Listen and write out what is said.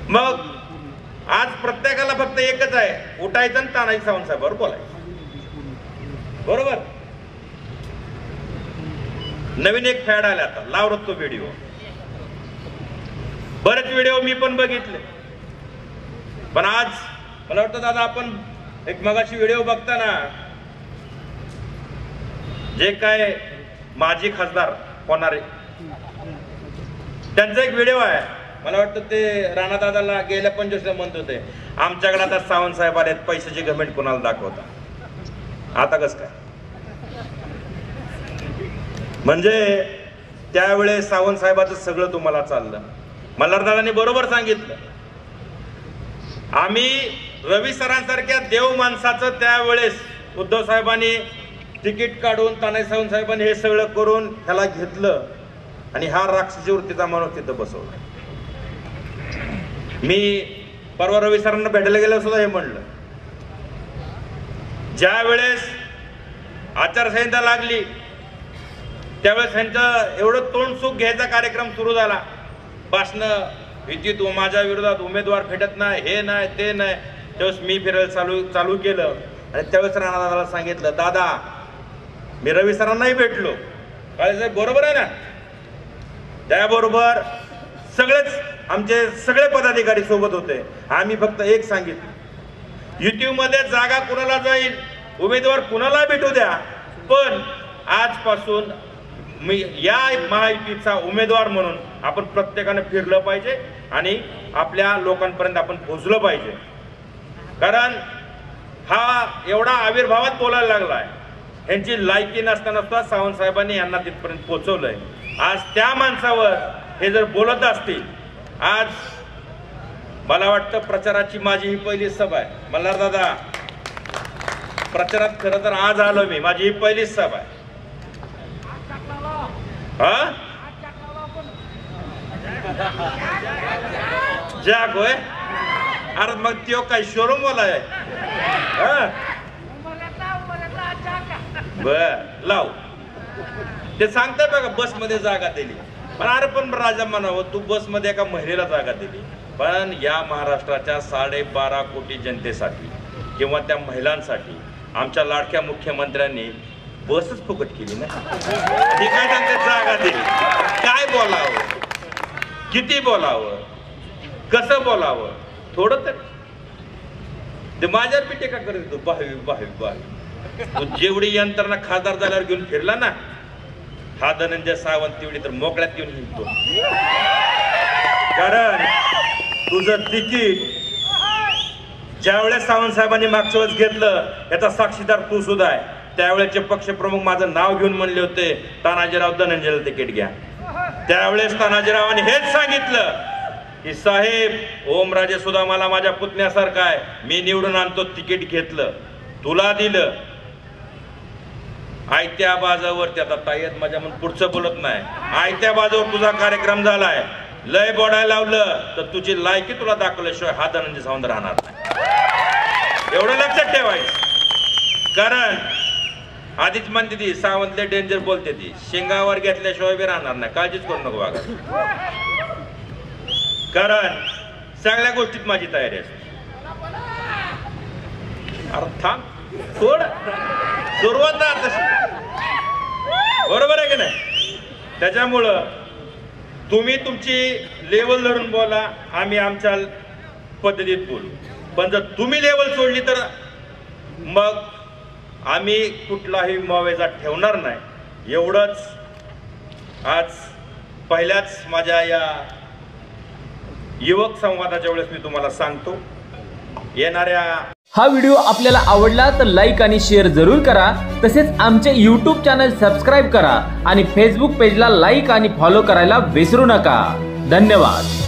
मग आज प्रत्येकाला फक्त एकच आहे, उठायचं आणि तानाजी सावंत साहेबांवर बोलायचं, बरोबर? नवीन एक फॅड आला आता, लावतो व्हिडिओ, बरेच व्हिडिओ मी पण बघितले, पण आज मला वाटतं दादा आपण एक मगाशी व्हिडिओ बघताना जे काय माजी खासदार होणारे त्यांचा एक व्हिडिओ आहे, मला वाटतं ते राणा दादाला गेल्या 25 म्हणत होते आमच्याकडे आता सावंत साहेब आलेत, पैशाची गव्हर्नमेंट कोणाला दाखवता. आता कसं काय? म्हणजे त्यावेळेस सावंत साहेबाचं सगळं तुम्हाला चाललं. मल्हारदादांनी बरोबर सांगितलं, आम्ही रवी सरांसारख्या देव माणसाचं त्यावेळेस उद्धव साहेबांनी तिकीट काढून तानाजी सावंत साहेबांनी हे सगळं करून ह्याला घेतलं आणि हा राक्षसी वृत्तीचा माणूस तिथं बसवला. मी परवा रवी सरांना भेटायला गेलो सुद्धा हे म्हणलं, ज्या वेळेस आचारसंहिता लागली त्यावेळेस त्यांचं एवढं तोंड सुख घ्यायचा कार्यक्रम सुरू झाला, भाषण विद्युत माझ्या विरोधात उमेदवार भेटत नाही, हे नाही ते नाही, त्यावेळेस मी फिरायला चालू केलं आणि त्यावेळेस राणा दादाला सांगितलं, दादा मी रवी सरांनाही भेटलो, साहेब बरोबर आहे ना, त्याबरोबर सगळेच आमचे सगळे पदाधिकारी सोबत होते, आम्ही फक्त एक सांगितलं, युट्यूब मध्ये जागा कुणाला जाईल, उमेदवार कुणाला भेटू द्या, पण आजपासून मी या महायुतीचा उमेदवार म्हणून आपण प्रत्येकाने फिरलं पाहिजे आणि आपल्या लोकांपर्यंत आपण पोहोचलं पाहिजे. कारण हा एवढा आविर्भावात बोलायला लागलाय, यांची लायकी नसताना सुद्धा सावंत साहेबांनी यांना तिथपर्यंत पोहोचवलंय. आज त्या माणसावर हे जर बोलत असतील, आज मला वाटतं प्रचाराची माझी ही पहिली सभा आहे. मल्हार दादा प्रचारात खरं तर आज आलो मी, माझी ही पहिलीच सभा आहे. हा जॅक होय, अरे मग त्यो काय शोरूम वाला आहे? बर लाव, ते सांगताय बघा बस मध्ये जागा दिली, पण अरे पण राजा म्हणावं, तू बस मध्ये एका महिलेला जागा दिली, पण या महाराष्ट्राच्या 12.5 कोटी जनतेसाठी किंवा त्या महिलांसाठी आमच्या लाडक्या मुख्यमंत्र्यांनी बसच फुकट केली ना. ते काय सांगते जागा दिली, काय बोलावं, किती बोलावं, कसं बोलावं, थोडं तर ते माझ्यावर बी टीका करत येतो, बाहेर जेवढी यंत्रणा खासदार झाल्यावर घेऊन फिरला ना हा धनंजय सावंत, तेवढी तर मोकळ्यात घेऊन फिरतो. कारण तुझं तिकीट ज्यावेळेस सावंत साहेबांनी मागच्या वेळेस घेतलं याचा साक्षीदार तू सुद्धा आहे. त्यावेळेचे पक्षप्रमुख माझं नाव घेऊन म्हणले होते तानाजीराव धनंजयला तिकीट घ्या. त्यावेळेस तानाजीरावांनी हेच सांगितलं की साहेब ओमराजे सुद्धा मला माझ्या पुतण्यासारखा आहे, मी निवडून आणतो, तिकीट घेतलं, तुला दिलं. आयत्या बाजावरती आता ताईत माझ्या म्हणून पुढचं बोलत नाही, आयत्या बाजावर तुझा कार्यक्रम झालाय, लय बोडायला लावलं तर तुझी लायकी तुला दाखवल्याशिवाय हा धनंजय सावंत राहणार नाही, एवढं लक्षात ठेवायचं. कारण आधीच म्हणते ती सावंतले डेंजर बोलते ती, शेंगावर घेतल्याशिवाय बी राहणार नाही, काळजीच करू नको बागा. कारण सगळ्या गोष्टीत माझी तयारी असते. अरे थांब थोडं, सुरुवात तशी, बरोबर आहे की नाही? त्याच्यामुळं तुम्ही तुमची लेवल धरून बोला, आम्ही आमच्या पद्धतीत बोलू, पण जर तुम्ही लेवल सोडली तर मग आम्ही कुठलाही मवेजा ठेवणार नाही. एवढंच आज पहिल्याच माझ्या या युवक संवादाच्या वेळेस मी तुम्हाला सांगतो. येणाऱ्या हा व्हिडिओ आपल्याला आवडला तर लाईक आणि शेअर जरूर करा. तसेच आमचे YouTube चॅनल सबस्क्राईब करा आणि फेसबुक पेजला लाईक आणि फॉलो करायला विसरू नका. धन्यवाद.